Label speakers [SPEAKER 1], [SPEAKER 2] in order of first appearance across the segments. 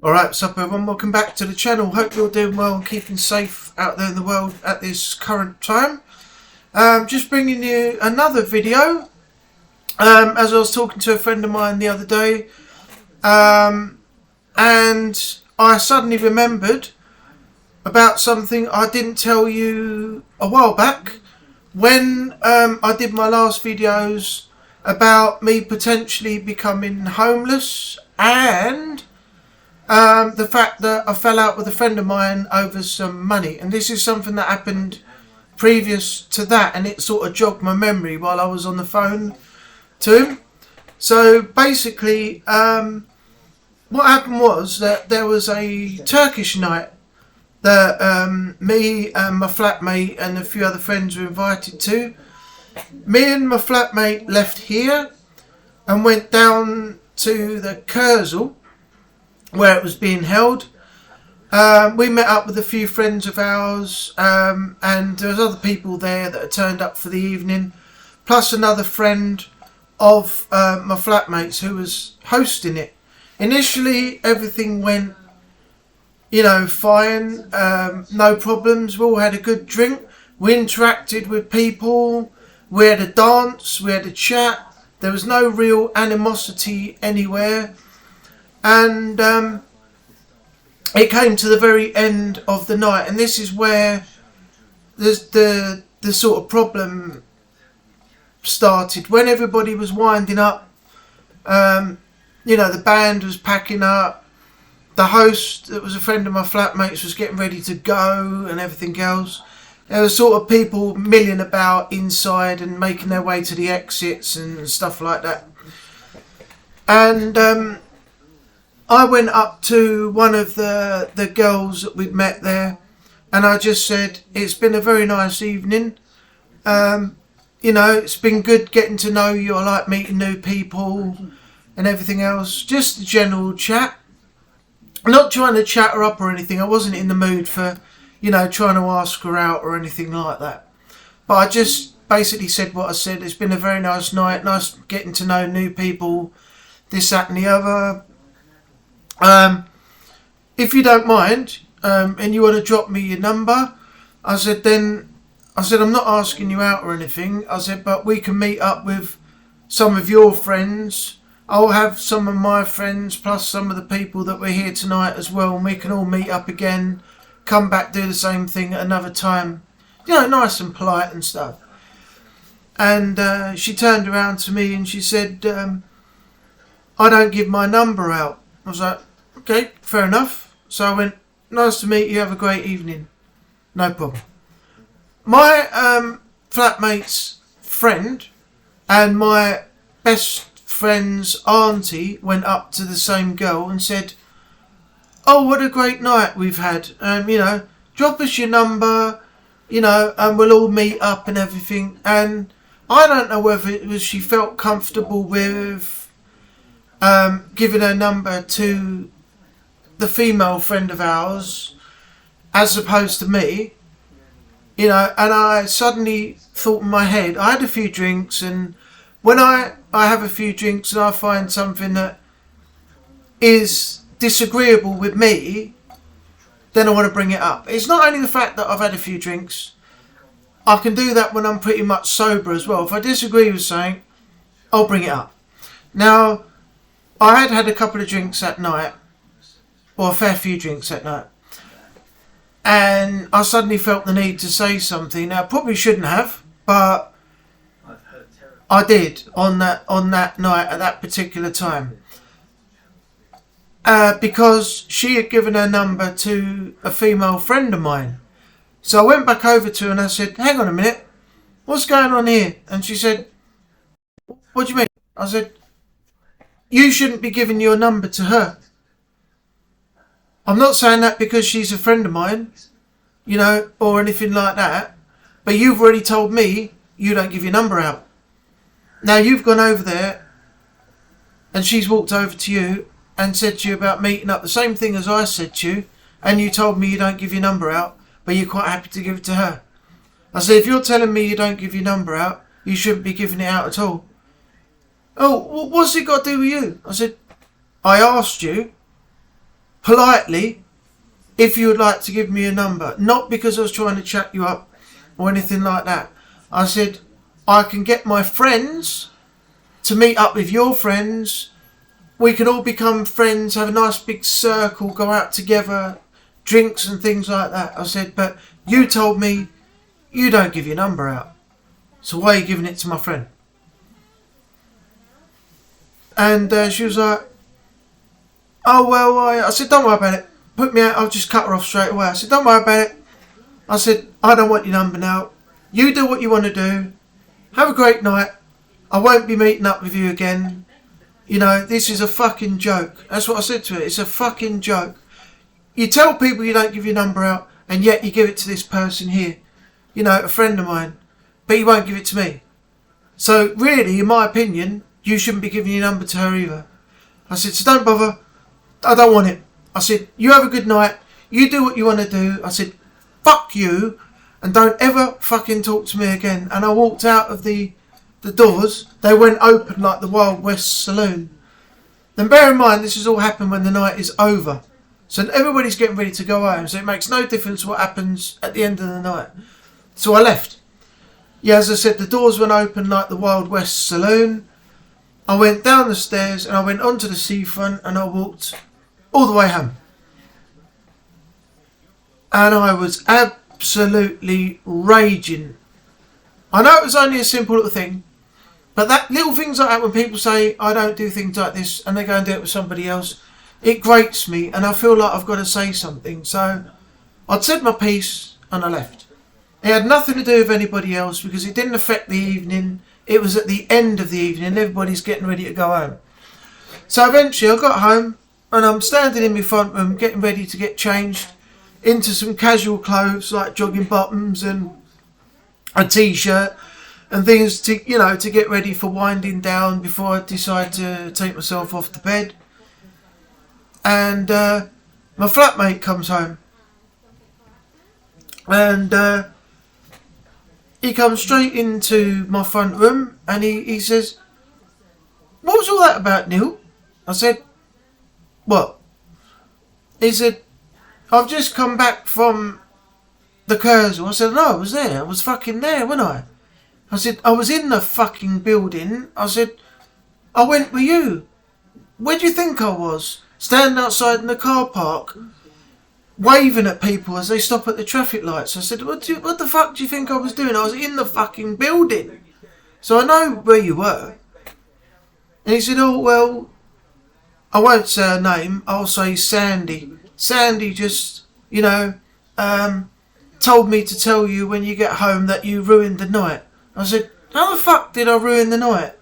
[SPEAKER 1] Alright, what's up everyone, welcome back to the channel. Hope you're doing well and keeping safe out there in the world at this current time. Just bringing you another video. As I was talking to a friend of mine the other day, and I suddenly remembered about something I didn't tell you a while back when I did my last videos about me potentially becoming homeless and the fact that I fell out with a friend of mine over some money. And this is something that happened previous to that, and it sort of jogged my memory while I was on the phone to him. So basically what happened was that there was a Turkish night that me and my flatmate and a few other friends were invited to. Me and my flatmate left here and went down to the Kursaal where it was being held. We met up with a few friends of ours, and there was other people there that had turned up for the evening, plus another friend of my flatmates who was hosting it. Initially everything went, fine, no problems. We all had a good drink, we interacted with people, we had a dance, we had a chat. There was no real animosity anywhere. And it came to the very end of the night, and this is where the sort of problem started. When everybody was winding up, the band was packing up, the host, that was a friend of my flatmates, was getting ready to go and everything else. There were sort of people milling about inside and making their way to the exits and stuff like that. And I went up to one of the girls that we'd met there, and I just said, it's been a very nice evening. It's been good getting to know you. I like meeting new people and everything else. Just a general chat. I'm not trying to chat her up or anything. I wasn't in the mood for, trying to ask her out or anything like that. But I just basically said what I said. It's been a very nice night. Nice getting to know new people. This, that and the other. If you don't mind, and you want to drop me your number, I said, I'm not asking you out or anything. I said, but we can meet up with some of your friends. I'll have some of my friends plus some of the people that were here tonight as well, and we can all meet up again, come back, do the same thing at another time. Nice and polite and stuff. And she turned around to me and she said, I don't give my number out. I was like, okay, fair enough. So I went, nice to meet you, have a great evening. No problem. My flatmate's friend and my best friend's auntie went up to the same girl and said, oh, what a great night we've had. Drop us your number, and we'll all meet up and everything. And I don't know whether it was she felt comfortable with giving her number to the female friend of ours as opposed to me, and I suddenly thought in my head, I had a few drinks, and when I have a few drinks and I find something that is disagreeable with me, then I want to bring it up. It's not only the fact that I've had a few drinks, I can do that when I'm pretty much sober as well. If I disagree with something, I'll bring it up. Now, I had had a couple of drinks that night, or a fair few drinks that night, and I suddenly felt the need to say something. Now, I probably shouldn't have, but I did on that night at that particular time, because she had given her number to a female friend of mine. So I went back over to her and I said, hang on a minute, what's going on here? And she said, what do you mean? I said, you shouldn't be giving your number to her. I'm not saying that because she's a friend of mine, or anything like that, but you've already told me you don't give your number out. Now you've gone over there and she's walked over to you and said to you about meeting up, the same thing as I said to you, and you told me you don't give your number out, but you're quite happy to give it to her. I said, if you're telling me you don't give your number out, you shouldn't be giving it out at all. Oh, what's it got to do with you? I said, I asked you politely if you would like to give me a number. Not because I was trying to chat you up or anything like that. I said, I can get my friends to meet up with your friends. We can all become friends, have a nice big circle, go out together, drinks and things like that. I said, but you told me you don't give your number out. So why are you giving it to my friend? And she was like, oh, well, I said, don't worry about it. Put me out, I'll just cut her off straight away. I said, don't worry about it. I said, I don't want your number now. You do what you want to do. Have a great night. I won't be meeting up with you again. You know, this is a fucking joke. That's what I said to her. It's a fucking joke. You tell people you don't give your number out, and yet you give it to this person here. You know, a friend of mine. But you won't give it to me. So, really, in my opinion, you shouldn't be giving your number to her either. I said, so don't bother. I don't want it. I said, you have a good night. You do what you want to do. I said, fuck you. And don't ever fucking talk to me again. And I walked out of the doors. They went open like the Wild West saloon. Then bear in mind, this has all happened when the night is over. So everybody's getting ready to go home. So it makes no difference what happens at the end of the night. So I left. Yeah, as I said, the doors went open like the Wild West saloon. I went down the stairs and I went onto the seafront and I walked all the way home. And I was absolutely raging. I know it was only a simple little thing, but that little things like that, when people say I don't do things like this and they go and do it with somebody else, it grates me and I feel like I've got to say something. So I'd said my piece and I left. It had nothing to do with anybody else because it didn't affect the evening. It was at the end of the evening. Everybody's getting ready to go home. So eventually I got home and I'm standing in my front room getting ready to get changed into some casual clothes like jogging bottoms and a t-shirt and things to, you know, to get ready for winding down before I decide to take myself off to bed. And my flatmate comes home and he comes straight into my front room and he says, what was all that about, Neil? I said, what? He said, I've just come back from the Kursaal. I said, no, I was there. I was fucking there, wasn't I? I said, I was in the fucking building. I said, I went with you. Where do you think I was? Standing outside in the car park, waving at people as they stop at the traffic lights. I said, what the fuck do you think I was doing? I was in the fucking building. So I know where you were. And he said, oh, well, I won't say her name. I'll say Sandy. Sandy just, you know, told me to tell you when you get home that you ruined the night. I said, how the fuck did I ruin the night?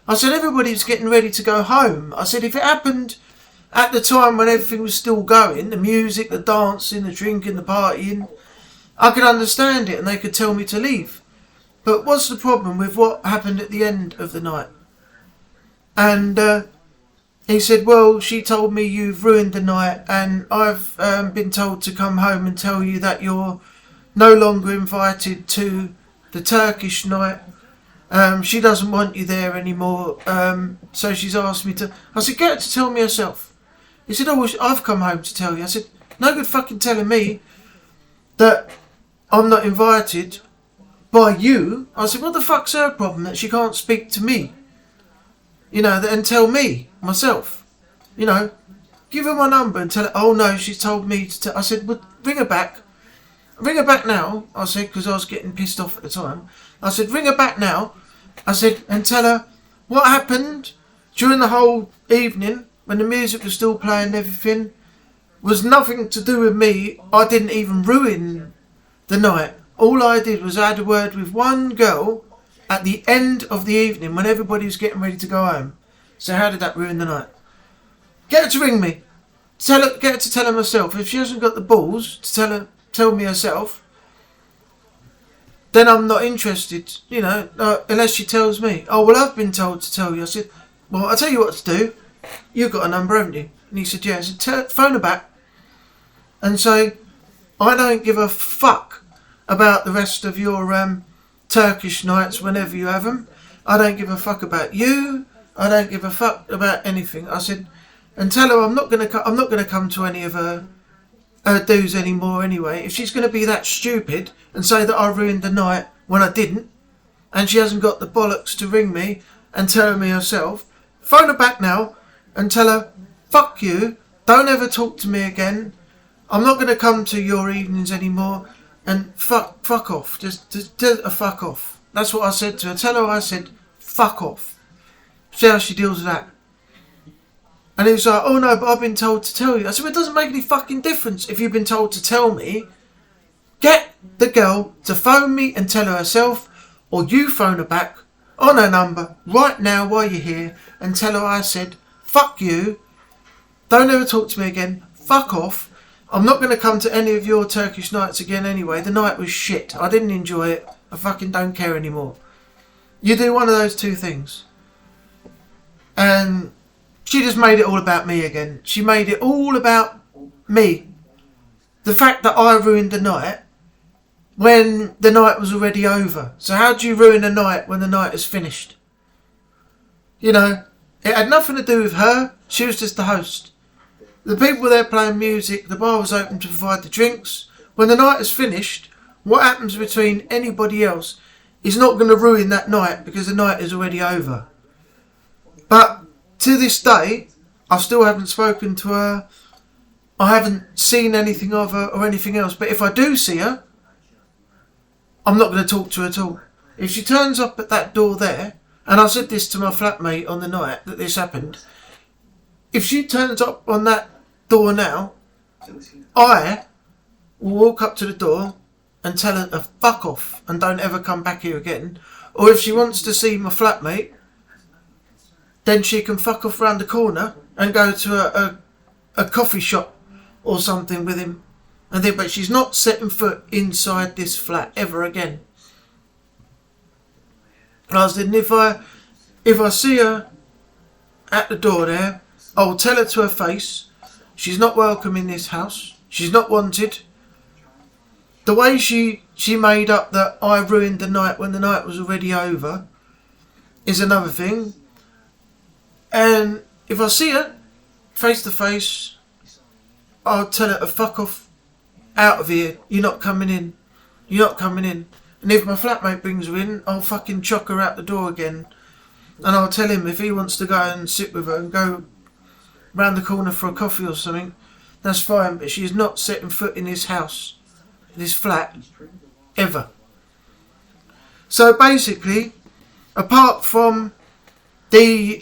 [SPEAKER 1] I said, everybody's getting ready to go home. I said, if it happened at the time when everything was still going, the music, the dancing, the drinking, the partying, I could understand it and they could tell me to leave. But what's the problem with what happened at the end of the night? And he said, well, she told me you've ruined the night and I've been told to come home and tell you that you're no longer invited to the Turkish night. She doesn't want you there anymore. So she's asked me to... I said, get her to tell me herself. He said, oh, well, I've come home to tell you. I said, no good fucking telling me that I'm not invited by you. I said, what the fuck's her problem that she can't speak to me? You know, and tell me, myself. You know, give her my number and tell her, oh no, she's told me to tell... I said, well, ring her back. Ring her back now, I said, because I was getting pissed off at the time. I said, ring her back now. I said, and tell her what happened during the whole evening when the music was still playing and everything was nothing to do with me. I didn't even ruin the night. All I did was I had a word with one girl at the end of the evening when everybody was getting ready to go home. So how did that ruin the night? Get her to ring me. Get her to tell her myself. If she hasn't got the balls to tell me herself, then I'm not interested, you know, unless she tells me. Oh, well, I've been told to tell you. I said, well, I'll tell you what to do. You've got a number, haven't you? And he said, yeah. I said, phone her back and say, I don't give a fuck about the rest of your Turkish nights whenever you have them. I don't give a fuck about you. I don't give a fuck about anything. I said, and tell her I'm not gonna come to any of her dues anymore anyway. If she's gonna be that stupid and say that I ruined the night when I didn't, and she hasn't got the bollocks to ring me and tell me herself, phone her back now and tell her, fuck you, don't ever talk to me again. I'm not gonna come to your evenings anymore, and fuck off. Just fuck off. That's what I said to her. Tell her I said fuck off. See how she deals with that. And he was like, oh no, but I've been told to tell you. I said, well, it doesn't make any fucking difference if you've been told to tell me. Get the girl to phone me and tell her herself, or you phone her back on her number right now while you're here and tell her I said, fuck you, don't ever talk to me again, fuck off. I'm not going to come to any of your Turkish nights again anyway. The night was shit. I didn't enjoy it. I fucking don't care anymore. You do one of those two things. And she just made it all about me again. She made it all about me. The fact that I ruined the night when the night was already over. So how do you ruin a night when the night is finished? You know, it had nothing to do with her. She was just the host. The people were there playing music. The bar was open to provide the drinks. When the night is finished, what happens between anybody else is not going to ruin that night because the night is already over. But to this day, I still haven't spoken to her. I haven't seen anything of her or anything else. But if I do see her, I'm not going to talk to her at all. If she turns up at that door there, and I said this to my flatmate on the night that this happened, if she turns up on that door now, I will walk up to the door and tell her to fuck off and don't ever come back here again. Or if she wants to see my flatmate, then she can fuck off round the corner and go to a coffee shop or something with him. And then, but she's not setting foot inside this flat ever again. And I said, if I see her at the door there, I'll tell her to her face, she's not welcome in this house. She's not wanted. The way she made up that I ruined the night when the night was already over is another thing. And if I see her face to face, I'll tell her to fuck off out of here. You're not coming in. You're not coming in. And if my flatmate brings her in, I'll fucking chuck her out the door again. And I'll tell him if he wants to go and sit with her and go round the corner for a coffee or something, that's fine. But she's not setting foot in this house, this flat, ever. So basically, apart from the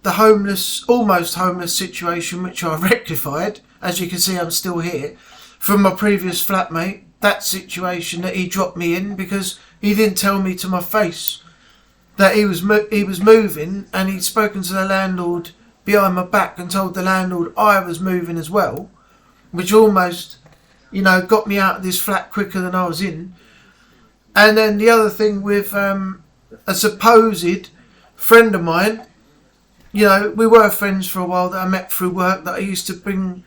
[SPEAKER 1] homeless, almost homeless situation, which I rectified, as you can see I'm still here, from my previous flatmate, that situation that he dropped me in because he didn't tell me to my face that he was moving, and he'd spoken to the landlord behind my back and told the landlord I was moving as well, which almost, you know, got me out of this flat quicker than I was in. And then the other thing with a supposed friend of mine, you know, we were friends for a while that I met through work, that I used to bring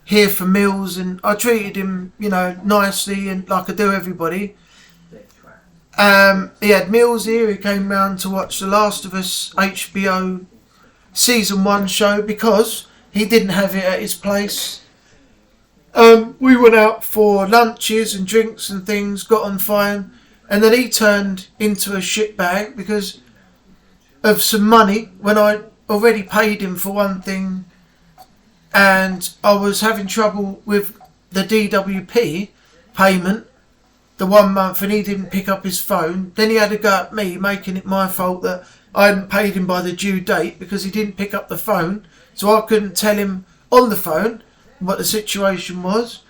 [SPEAKER 1] here for meals, and I treated him, you know, nicely and like I do everybody. He had meals here. He came round to watch The Last of Us HBO season 1 show because he didn't have it at his place. We went out for lunches and drinks and things, got on fine, and then he turned into a shitbag because of some money when I already paid him for one thing, and I was having trouble with the DWP payment the 1 month, and he didn't pick up his phone. Then he had to go at me, making it my fault that I hadn't paid him by the due date because he didn't pick up the phone, so I couldn't tell him on the phone what the situation was.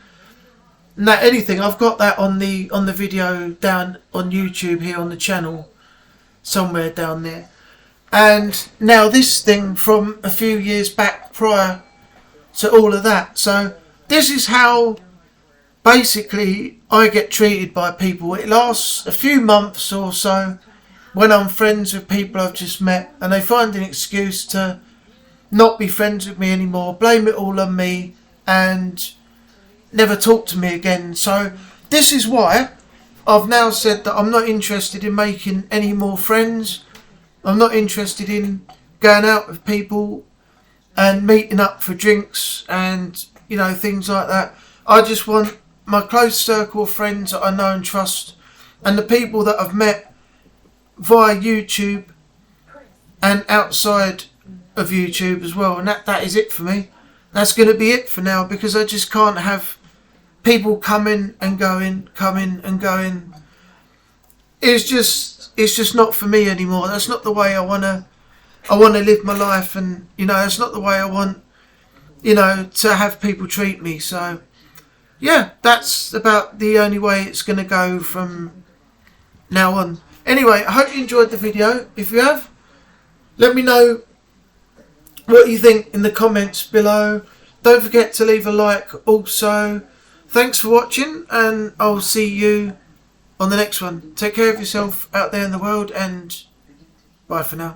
[SPEAKER 1] And that anything, I've got that on the video down on YouTube here on the channel, somewhere down there. And now this thing from a few years back prior to all of that. So this is how basically I get treated by people. It lasts a few months or so when I'm friends with people I've just met, and they find an excuse to not be friends with me anymore, blame it all on me, and never talk to me again. So this is why I've now said that I'm not interested in making any more friends. I'm not interested in going out with people and meeting up for drinks and, you know, things like that. I just want my close circle of friends that I know and trust, and the people that I've met via YouTube and outside of YouTube as well. And that is it for me. That's going to be it for now, because I just can't have people coming and going. It's just not for me anymore. That's not the way I want to live my life, and, you know, that's not the way I want, you know, to have people treat me. So yeah, that's about the only way it's going to go from now on. Anyway, I hope you enjoyed the video. If you have, let me know what you think in the comments below. Don't forget to leave a like also. Thanks for watching, and I'll see you on the next one. Take care of yourself out there in the world, and bye for now.